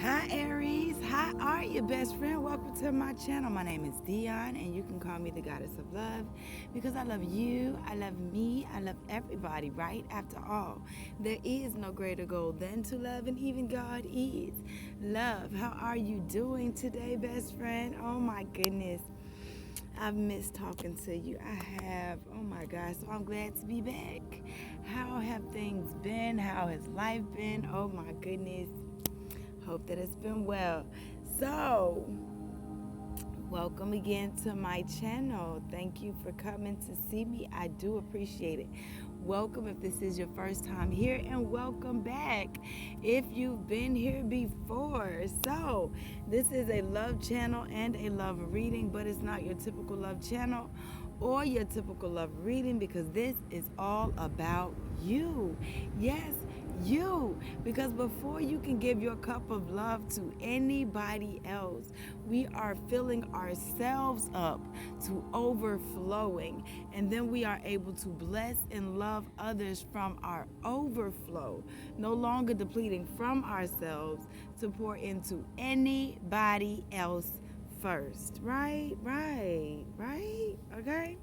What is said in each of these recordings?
Hi Aries, how are you, best friend? Welcome to my channel. My name is Dion, and you can call me the goddess of love because I love you, I love me, I love everybody, right? After all, there is no greater goal than to love, and even God is love. How are you doing today, best friend? Oh my goodness, I've missed talking to you. I have. Oh my gosh, so I'm glad to be back. How have things been? How has life been? Oh my goodness. Hope that it's been well. So, welcome again to my channel. Thank you for coming to see me. I do appreciate it. Welcome if this is your first time here, and welcome back if you've been here before. So, this is a love channel and a love reading, but it's not your typical love channel or your typical love reading because this is all about you. Yes, you. Because before you can give your cup of love to anybody else, we are filling ourselves up to overflowing, and then we are able to bless and love others from our overflow, no longer depleting from ourselves to pour into anybody else first. Right? Okay.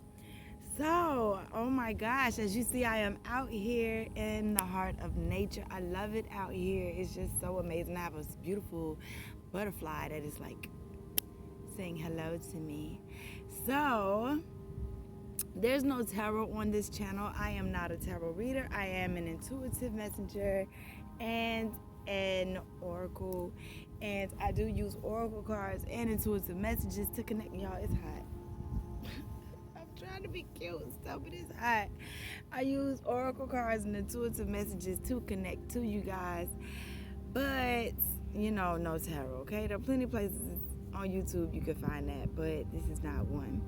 So, oh my gosh, as you see, I am out here in the heart of nature. I love it out here. It's just so amazing. I have a beautiful butterfly that is like saying hello to me. So, there's no tarot on this channel. I am not a tarot reader. I am an intuitive messenger and an oracle. And I do use oracle cards and intuitive messages to connect. Y'all, it's hot. Trying to be cute and stuff, but it's hot. I use oracle cards and intuitive messages to connect to you guys, but no tarot. Okay, there are plenty of places on YouTube you can find that, but this is not one.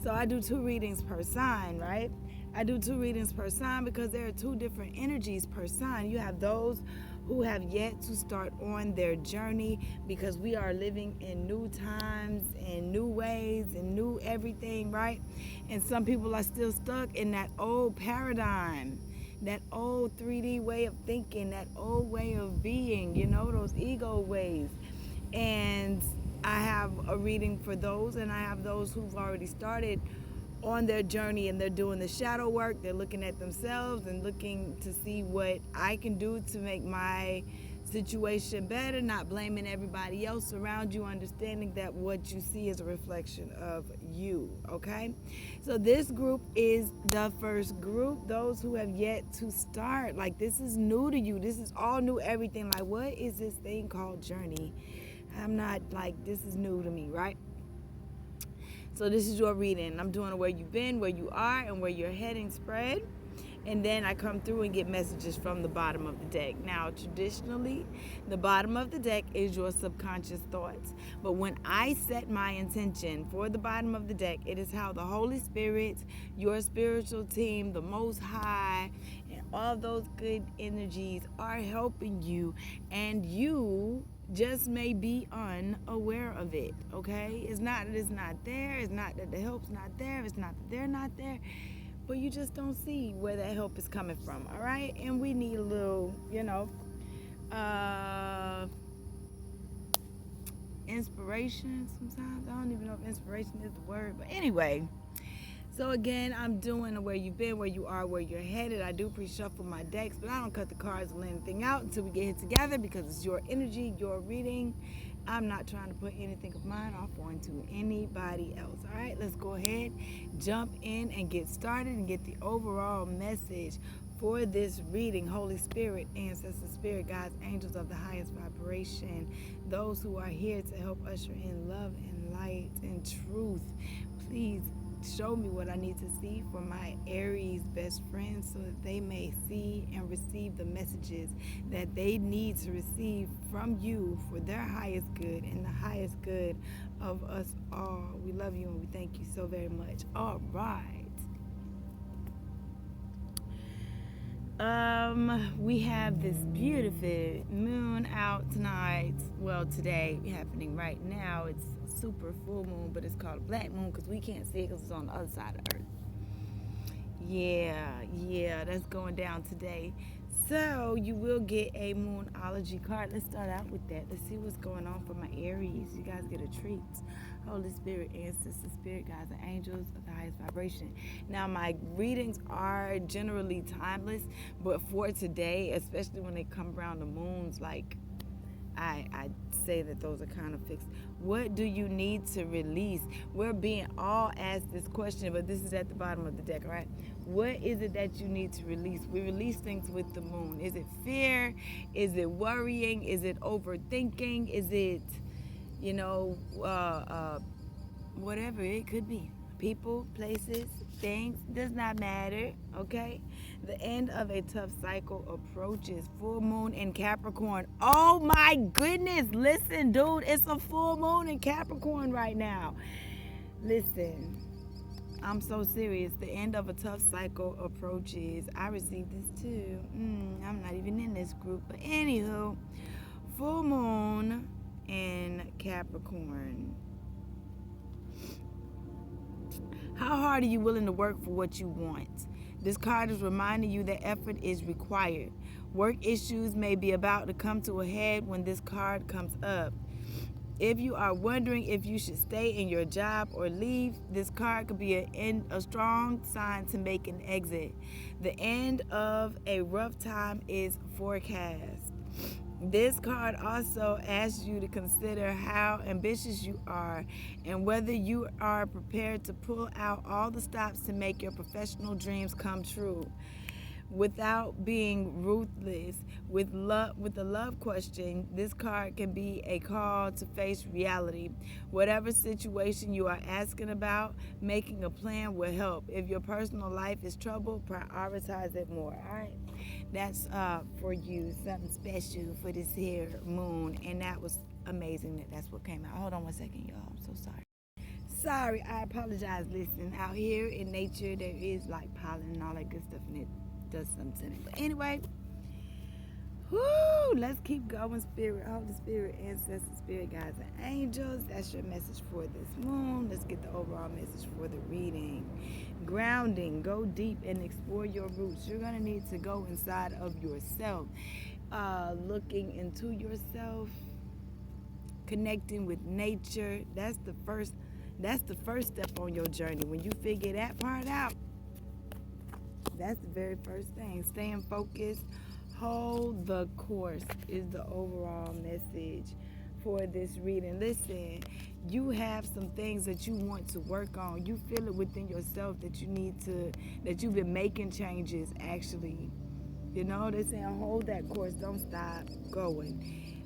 So I do 2 readings per sign, right? I do 2 readings per sign because there are 2 different energies per sign. You have those who have yet to start on their journey because we are living in new times and new ways and new everything, right? And some people are still stuck in that old paradigm, that old 3D way of thinking, that old way of being, those ego ways. And I have a reading for those, and I have those who've already started on their journey and they're doing the shadow work. They're looking at themselves and looking to see what I can do to make my situation better, not blaming everybody else around you, understanding that what you see is a reflection of you. Okay, so this group is the first group, those who have yet to start. Like, this is new to you, this is all new, everything. Like, what is this thing called journey? I'm not, like, this is new to me, right? So this is your reading. I'm doing a where you've been, where you are, and where you're heading spread. And then I come through and get messages from the bottom of the deck. Now, traditionally, the bottom of the deck is your subconscious thoughts. But when I set my intention for the bottom of the deck, it is how the Holy Spirit, your spiritual team, the Most High, and all those good energies are helping you. And you just may be unaware of it. Okay, it's not that it's not there, it's not that the help's not there, it's not that they're not there, but you just don't see where that help is coming from. All right, and we need a little inspiration sometimes. I don't even know if inspiration is the word, but anyway. So again, I'm doing where you've been, where you are, where you're headed. I do pre-shuffle my decks, but I don't cut the cards or anything out until we get here together because it's your energy, your reading. I'm not trying to put anything of mine off onto anybody else. All right, let's go ahead, jump in and get started and get the overall message for this reading. Holy Spirit, ancestors, spirit guides, angels of the highest vibration, those who are here to help usher in love and light and truth, please show me what I need to see for my Aries best friends so that they may see and receive the messages that they need to receive from you for their highest good and the highest good of us all. We love you and we thank you so very much. All right. We have this beautiful moon out tonight. Well, today, happening right now. It's super full moon, but it's called a black moon because we can't see it because it's on the other side of Earth. Yeah, that's going down today. So you will get a Moonology card. Let's start out with that. Let's see what's going on for my Aries. You guys get a treat. Holy Spirit, ancestors, spirit guides, and angels of the highest vibration. Now, my readings are generally timeless, but for today, especially when they come around the moons, like I say that those are kind of fixed. What do you need to release? We're being all asked this question, but this is at the bottom of the deck, all right? What is it that you need to release? We release things with the moon. Is it fear? Is it worrying? Is it overthinking? Is it, you know, whatever it could be? People, places, things, does not matter, okay? The end of a tough cycle approaches. Full moon in Capricorn. Oh my goodness, listen, dude, it's a full moon in Capricorn right now. Listen, I'm so serious. The end of a tough cycle approaches. I received this too. I'm not even in this group, but anywho, full moon in Capricorn. How hard are you willing to work for what you want? This card is reminding you that effort is required. Work issues may be about to come to a head when this card comes up. If you are wondering if you should stay in your job or leave, this card could be a strong sign to make an exit. The end of a rough time is forecast. This card also asks you to consider how ambitious you are and whether you are prepared to pull out all the stops to make your professional dreams come true. Without being ruthless, with the love question, this card can be a call to face reality. Whatever situation you are asking about, making a plan will help. If your personal life is trouble, prioritize it more. All right, that's for you, something special for this here moon, and that was amazing that's what came out. Hold on one second, y'all. I'm so sorry, I apologize. Listen, out here in nature there is like pollen and all that good stuff, and it does something to it. But anyway, let's keep going. Spirit, Holy Spirit, ancestors, spirit guides, and angels. That's your message for this moon. Let's get the overall message for the reading. Grounding, go deep and explore your roots. You're gonna need to go inside of yourself, looking into yourself, connecting with nature. That's the first step on your journey. When you figure that part out, that's the very first thing. Staying focused, hold the course is the overall message for this reading. Listen, you have some things that you want to work on. You feel it within yourself that you've been making changes actually. You know, they're saying hold that course, don't stop going.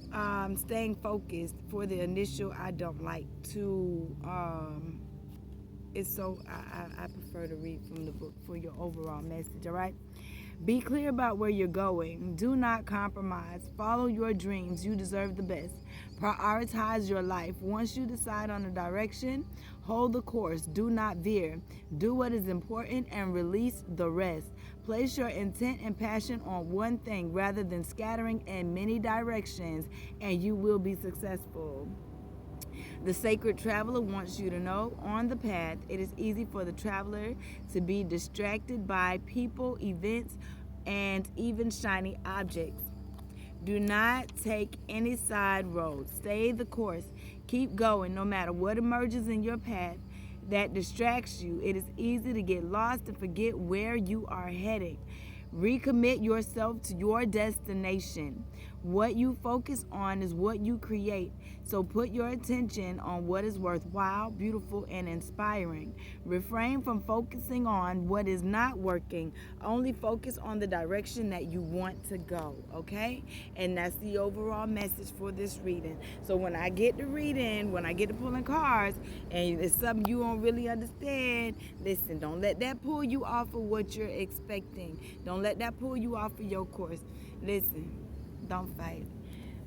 Staying focused for the initial, I don't like to it's so I prefer to read from the book for your overall message. All right, be clear about where you're going. Do not compromise. Follow your dreams. You deserve the best. Prioritize your life. Once you decide on a direction, hold the course. Do not veer. Do what is important and release the rest. Place your intent and passion on one thing rather than scattering in many directions, and you will be successful. The sacred traveler wants you to know on the path, it is easy for the traveler to be distracted by people, events, and even shiny objects. Do not take any side roads. Stay the course. Keep going no matter what emerges in your path that distracts you. It is easy to get lost and forget where you are heading. Recommit yourself to your destination. What you focus on is what you create. So put your attention on what is worthwhile, beautiful, and inspiring. Refrain from focusing on what is not working. Only focus on the direction that you want to go, okay? And that's the overall message for this reading. So when I get to reading, when I get to pulling cards, and it's something you don't really understand, listen, don't let that pull you off of what you're expecting. Don't let that pull you off of your course. Listen, don't fight.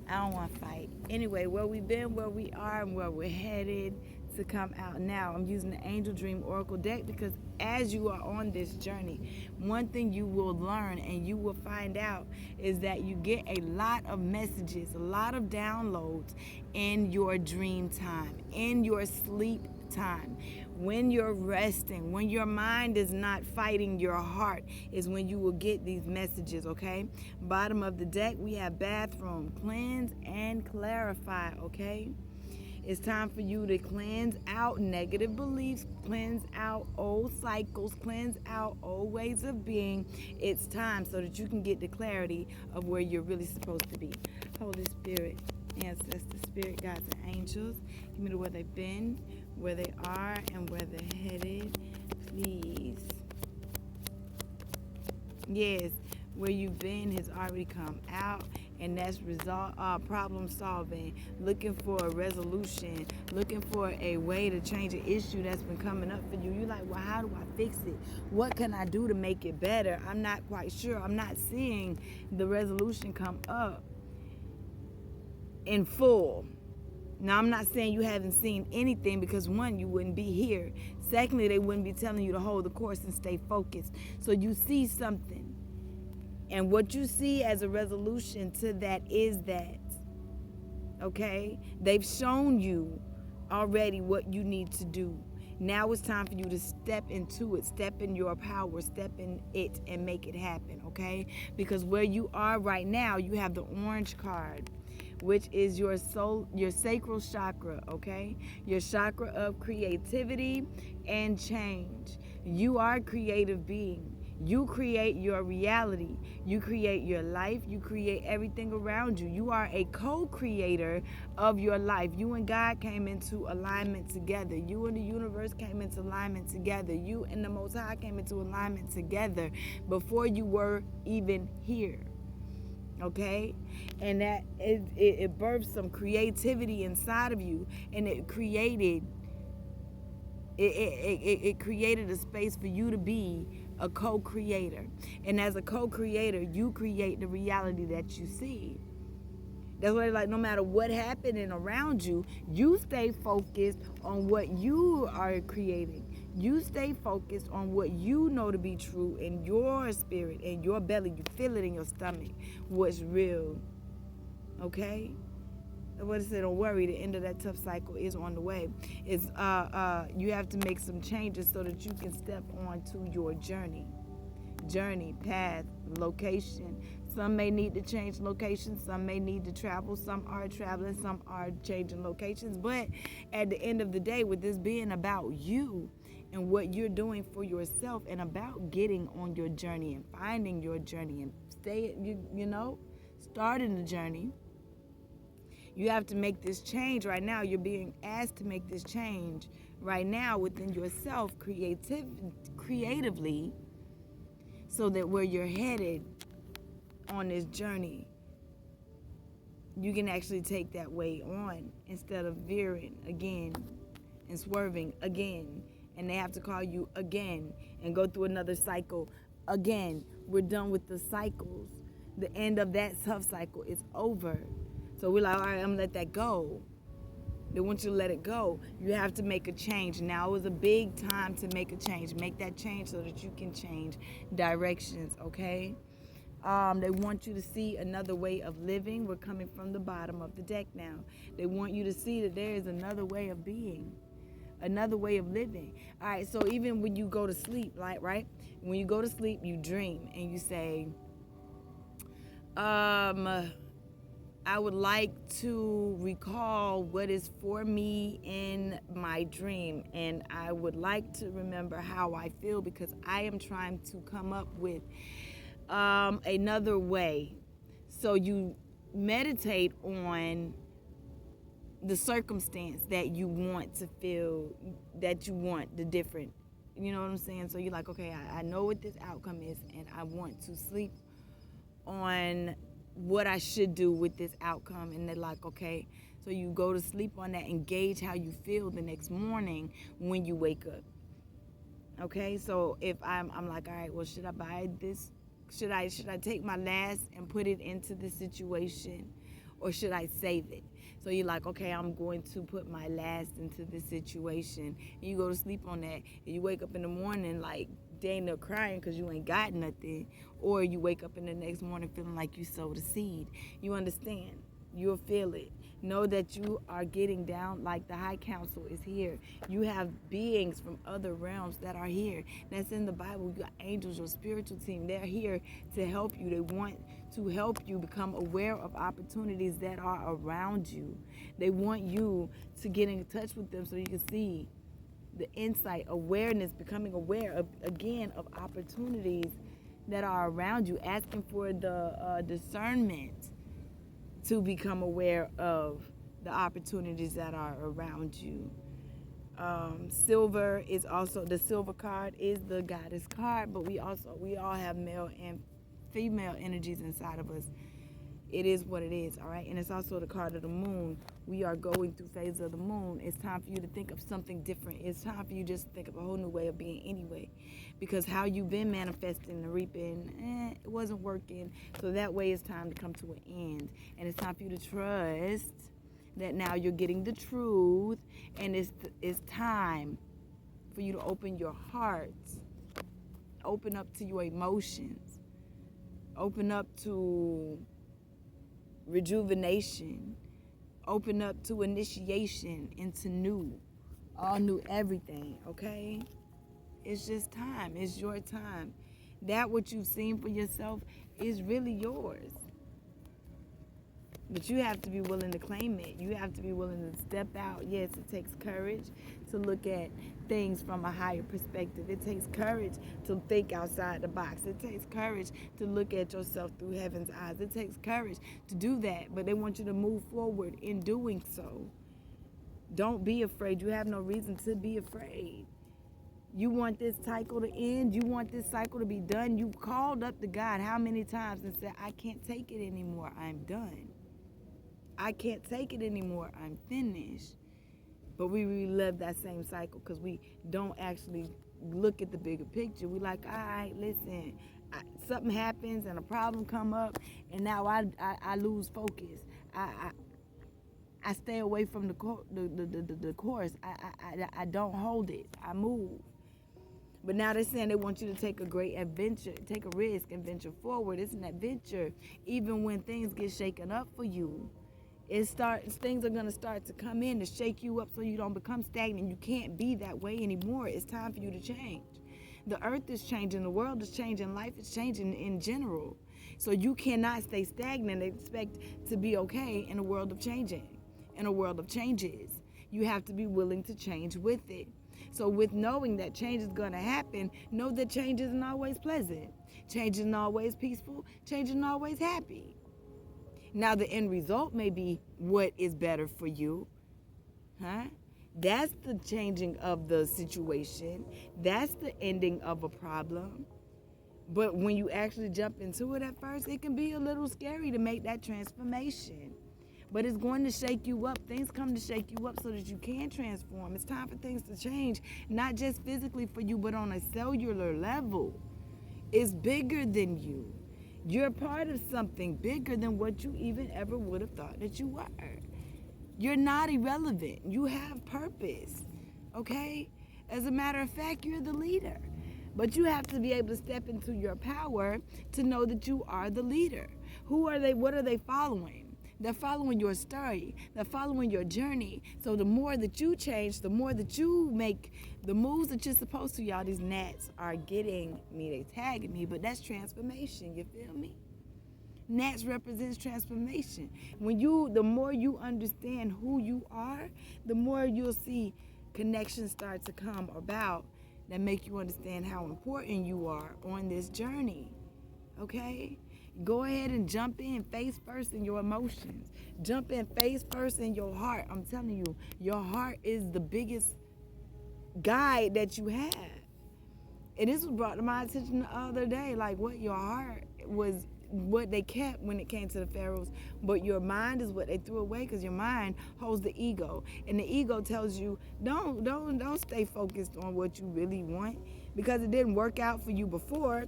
I don't want to fight. Anyway, where we've been, where we are, and where we're headed to come out now. I'm using the Angel Dream Oracle deck because as you are on this journey, one thing you will learn and you will find out is that you get a lot of messages, a lot of downloads in your dream time, in your sleep time. When you're resting, when your mind is not fighting your heart, is when you will get these messages, okay? Bottom of the deck, we have bathroom, cleanse and clarify, okay? It's time for you to cleanse out negative beliefs, cleanse out old cycles, cleanse out old ways of being. It's time so that you can get the clarity of where you're really supposed to be. Holy Spirit, ancestors, spirit guides, and angels, give me the where they've been, where they are, and where they're headed, please. Yes, where you've been has already come out, and that's problem solving, looking for a resolution, looking for a way to change an issue that's been coming up for you. You're like, well, how do I fix it? What can I do to make it better? I'm not quite sure. I'm not seeing the resolution come up in full. Now, I'm not saying you haven't seen anything, because one, you wouldn't be here. Secondly, they wouldn't be telling you to hold the course and stay focused. So you see something. And what you see as a resolution to that is that, okay? They've shown you already what you need to do. Now it's time for you to step into it, step in your power, step in it, and make it happen, okay? Because where you are right now, you have the orange card, which is your soul, your sacral chakra, okay? Your chakra of creativity and change. You are a creative being. You create your reality. You create your life. You create everything around you. You are a co-creator of your life. You and God came into alignment together. You and the universe came into alignment together. You and the Most High came into alignment together before you were even here. Okay? And that it birthed some creativity inside of you, and it created a space for you to be a co-creator. And as a co-creator, you create the reality that you see. That's why, like, no matter what happening around you, you stay focused on what you are creating. You stay focused on what you know to be true in your spirit, in your belly. You feel it in your stomach, what's real. Okay? What I said, don't worry, the end of that tough cycle is on the way. It's you have to make some changes so that you can step onto your journey, path, location. Some may need to change location, some may need to travel, some are traveling, some are changing locations. But at the end of the day, with this being about you and what you're doing for yourself, and about getting on your journey and finding your journey and starting the journey. You have to make this change right now. You're being asked to make this change right now within yourself, creatively, so that where you're headed on this journey, you can actually take that way on instead of veering again and swerving again. And they have to call you again and go through another cycle again. We're done with the cycles. The end of that tough cycle is over. So we're like, all right, I'm gonna let that go. They want you to let it go. You have to make a change. Now is a big time to make a change. Make that change so that you can change directions, okay? They want you to see another way of living. We're coming from the bottom of the deck now. They want you to see that there is another way of being, another way of living. All right, so even when you go to sleep, like, right? When you go to sleep, you dream and you say, I would like to recall what is for me in my dream, and I would like to remember how I feel, because I am trying to come up with another way. So you meditate on the circumstance that you want to feel, that you want the different, you know what I'm saying? So you're like, okay, I know what this outcome is, and I want to sleep on what I should do with this outcome. And they're like, okay, so you go to sleep on that and gauge how you feel the next morning when you wake up. Okay, so if I'm like, all right, well, should I buy this? Should I take my last and put it into the situation, or should I save it? So you're like, okay, I'm going to put my last into this situation. And you go to sleep on that, and you wake up in the morning like dang near crying because you ain't got nothing. Or you wake up in the next morning feeling like you sowed a seed. You understand? You'll feel it. Know that you are getting down like the high council is here. You have beings from other realms that are here. That's in the Bible. You got angels, your spiritual team. They're here to help you. They want to help you become aware of opportunities that are around you. They want you to get in touch with them so you can see the insight, awareness, becoming aware of, again, of opportunities that are around you, asking for the discernment to become aware of the opportunities that are around you. Silver is also, the silver card is the goddess card, but we all have male and female energies inside of us. It is what it is, all right? And it's also the card of the moon. We are going through phases of the moon. It's time for you to think of something different. It's time for you just to think of a whole new way of being anyway. Because how you've been manifesting and reaping, it wasn't working. So that way it's time to come to an end. And it's time for you to trust that now you're getting the truth. And it's time for you to open your heart. Open up to your emotions. Open up to rejuvenation. Open up to initiation into all new everything, okay? It's just time. It's your time. That what you've seen for yourself is really yours. But you have to be willing to claim it. You have to be willing to step out. Yes, it takes courage to look at things from a higher perspective. It takes courage to think outside the box. It takes courage to look at yourself through heaven's eyes. It takes courage to do that. But they want you to move forward in doing so. Don't be afraid. You have no reason to be afraid. You want this cycle to end. You want this cycle to be done. You called up to God how many times and said, I can't take it anymore. I'm done. I can't take it anymore. I'm finished. But we relive that same cycle because we don't actually look at the bigger picture. We like, all right, listen, something happens and a problem come up, and now I lose focus. I stay away from the course. I don't hold it. I move. But now they're saying they want you to take a great adventure, take a risk and venture forward. It's an adventure, even when things get shaken up for you. Things are going to start to come in to shake you up so you don't become stagnant. You can't be that way anymore. It's time for you to change. The earth is changing. The world is changing. Life is changing in general. So you cannot stay stagnant and expect to be okay in a world of changing, in a world of changes. You have to be willing to change with it. So with knowing that change is going to happen, know that change isn't always pleasant. Change isn't always peaceful. Change isn't always happy. Now, the end result may be what is better for you. That's the changing of the situation. That's the ending of a problem. But when you actually jump into it at first, it can be a little scary to make that transformation. But it's going to shake you up. Things come to shake you up so that you can transform. It's time for things to change, not just physically for you, but on a cellular level. It's bigger than you. You're part of something bigger than what you even ever would have thought that you were. You're not irrelevant. You have purpose, okay? As a matter of fact, you're the leader. But you have to be able to step into your power to know that you are the leader. Who are they? What are they following? They're following your story. They're following your journey. So the more that you change, the more that you make the moves that you're supposed to. Y'all, these gnats are getting me. They tagging me, but that's transformation. You feel me? Gnats represents transformation. The more you understand who you are, the more you'll see connections start to come about that make you understand how important you are on this journey. Okay? Go ahead and jump in face first in your emotions. Jump in face first in your heart. I'm telling you, your heart is the biggest guide that you have. And this was brought to my attention the other day, like what your heart was, what they kept when it came to the pharaohs, but your mind is what they threw away, because your mind holds the ego, and the ego tells you don't stay focused on what you really want, because it didn't work out for you before.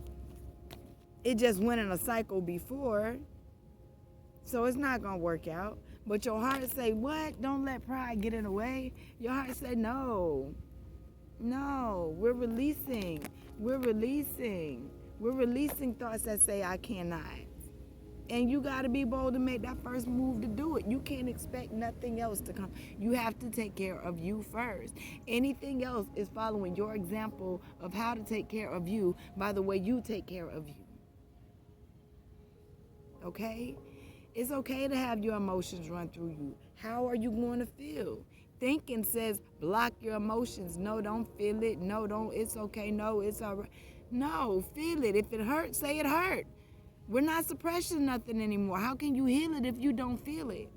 It just went in a cycle before, so it's not gonna work out. But your heart say, what? Don't let pride get in the way. Your heart say, no, we're releasing thoughts that say I cannot. And you got to be bold to make that first move to do it. You can't expect nothing else to come. You have to take care of you first. Anything else is following your example of how to take care of you by the way you take care of you. Okay? It's okay to have your emotions run through you. How are you going to feel? Thinking says block your emotions. No, don't feel it. No, don't. It's okay. No, it's all right. No, feel it. If it hurts, say it hurt. We're not suppressing nothing anymore. How can you heal it if you don't feel it?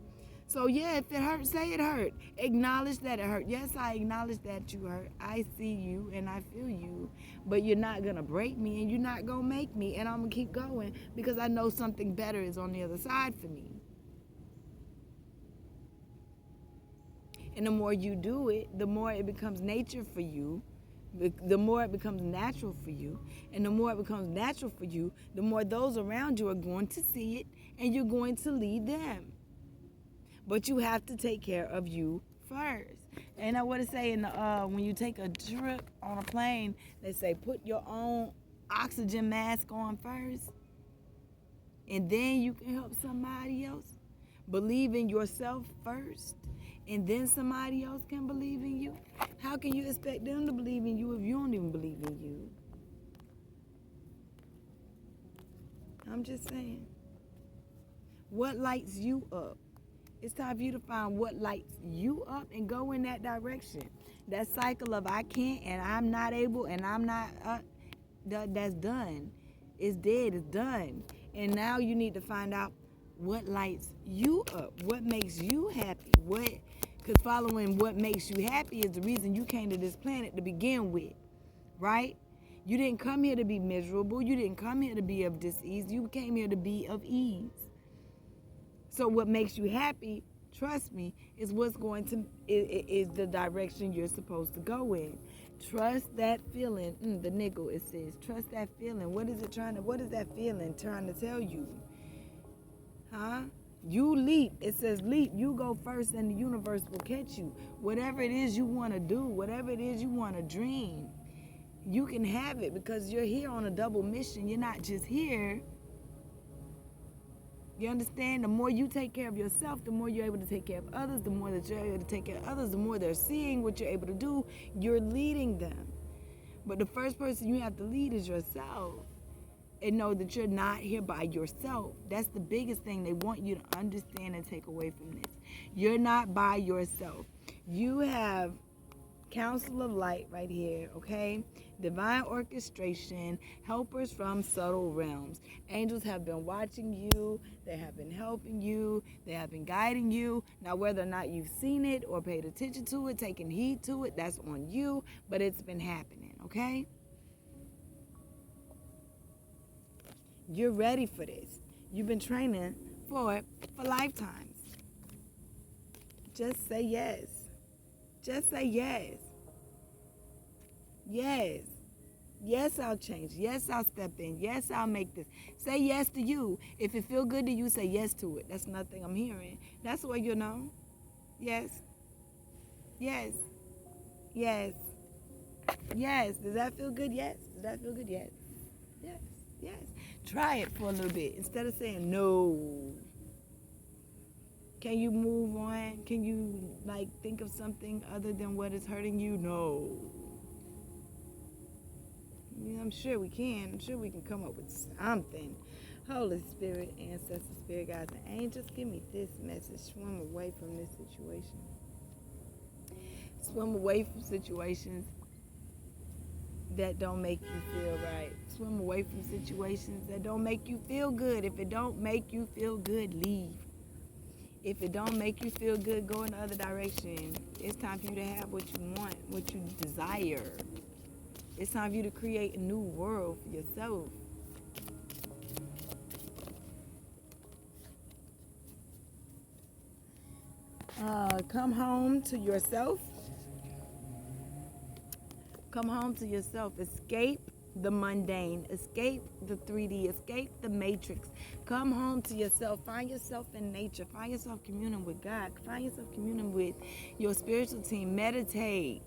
So yeah, if it hurt, say it hurt. Acknowledge that it hurt. Yes, I acknowledge that you hurt. I see you and I feel you. But you're not going to break me and you're not going to make me. And I'm going to keep going because I know something better is on the other side for me. And the more you do it, the more it becomes nature for you. The more it becomes natural for you. And the more it becomes natural for you, the more those around you are going to see it and you're going to lead them. But you have to take care of you first. And I want to say when you take a trip on a plane, they say put your own oxygen mask on first. And then you can help somebody else. Believe in yourself first. And then somebody else can believe in you. How can you expect them to believe in you if you don't even believe in you? I'm just saying. What lights you up? It's time for you to find what lights you up and go in that direction. That cycle of I can't and I'm not able and I'm not, that's done. It's dead, it's done. And now you need to find out what lights you up, what makes you happy, because following what makes you happy is the reason you came to this planet to begin with, right? You didn't come here to be miserable. You didn't come here to be of dis-ease. You came here to be of ease. So what makes you happy, trust me, is is the direction you're supposed to go in. Trust that feeling. The nickel, it says, trust that feeling. What is that feeling trying to tell you? Huh? You leap. It says leap. You go first and the universe will catch you. Whatever it is you want to do, whatever it is you want to dream, you can have it because you're here on a double mission. You're not just here. You understand? The more you take care of yourself, the more you're able to take care of others. The more that you're able to take care of others, the more they're seeing what you're able to do. You're leading them. But the first person you have to lead is yourself. And know that you're not here by yourself. That's the biggest thing they want you to understand and take away from this. You're not by yourself. You have Council of Light right here, okay? Divine orchestration, helpers from subtle realms. Angels have been watching you. They have been helping you. They have been guiding you. Now, whether or not you've seen it or paid attention to it, taken heed to it, that's on you. But it's been happening, okay? You're ready for this. You've been training for it for lifetimes. Just say yes. Just say yes. Yes. Yes, I'll change. Yes, I'll step in. Yes, I'll make this. Say yes to you. If it feels good to you, say yes to it. That's nothing I'm hearing. That's what you know. Yes. Yes. Yes. Yes. Does that feel good? Yes. Does that feel good? Yes. Yes. Yes. Try it for a little bit instead of saying no. Can you move on? Can you think of something other than what is hurting you? No. Yeah, I'm sure we can. I'm sure we can come up with something. Holy Spirit, ancestors, spirit guides, and angels, give me this message. Swim away from this situation. Swim away from situations that don't make you feel right. Swim away from situations that don't make you feel good. If it don't make you feel good, leave. If it don't make you feel good, go in the other direction. It's time for you to have what you want, what you desire. It's time for you to create a new world for yourself. Come home to yourself. Come home to yourself. Escape the mundane. Escape the 3D. Escape the matrix. Come home to yourself. Find yourself in nature. Find yourself communing with God. Find yourself communing with your spiritual team. Meditate.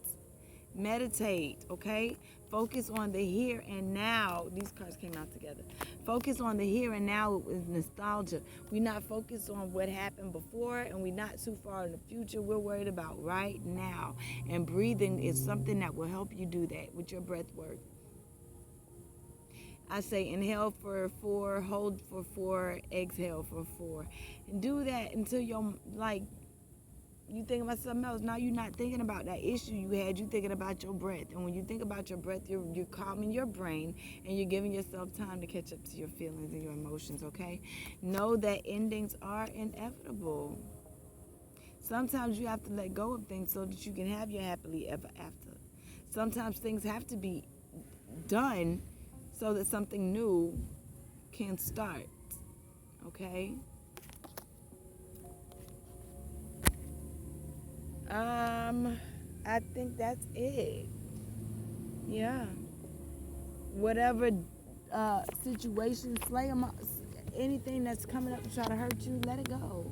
Meditate, okay? Focus on the here and now. These cards came out together. Focus on the here and now with nostalgia. We're not focused on what happened before, and we're not too far in the future. We're worried about right now. And breathing is something that will help you do that with your breath work. I say inhale for 4, hold for 4, exhale for 4. And do that until you're like, you think about something else. Now you're not thinking about that issue you had. You're thinking about your breath. And when you think about your breath, you're calming your brain and you're giving yourself time to catch up to your feelings and your emotions, okay? Know that endings are inevitable. Sometimes you have to let go of things so that you can have your happily ever after. Sometimes things have to be done so that something new can start, okay? I think that's it. Yeah. Whatever situation, slay them. Anything that's coming up to try to hurt you, let it go.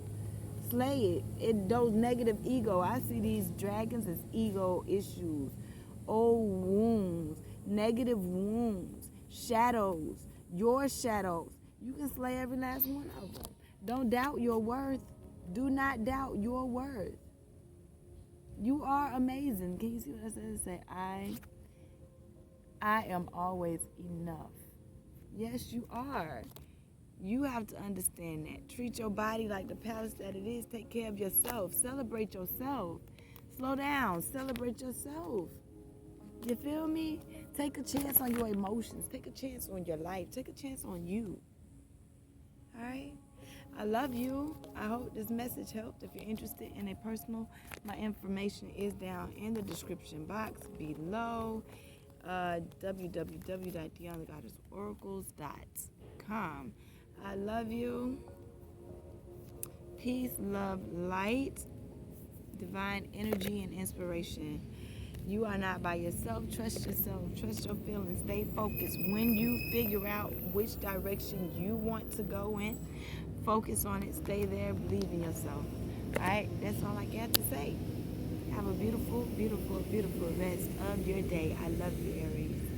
Slay it. Those negative ego. I see these dragons as ego issues, old wounds, negative wounds, shadows, your shadows. You can slay every last one of them. Don't doubt your worth. Do not doubt your worth. You are amazing. Can you see what I said? It say, I am always enough. Yes, you are. You have to understand that. Treat your body like the palace that it is. Take care of yourself. Celebrate yourself. Slow down. Celebrate yourself. You feel me? Take a chance on your emotions. Take a chance on your life. Take a chance on you. All right? I love you. I hope this message helped. If you're interested in a personal, my information is down in the description box below. www.DeonTheGoddessOracles.com. I love you. Peace, love, light, divine energy, and inspiration. You are not by yourself. Trust yourself. Trust your feelings. Stay focused. When you figure out which direction you want to go in, focus on it. Stay there. Believe in yourself. All right? That's all I got to say. Have a beautiful, beautiful, beautiful rest of your day. I love you, Aries.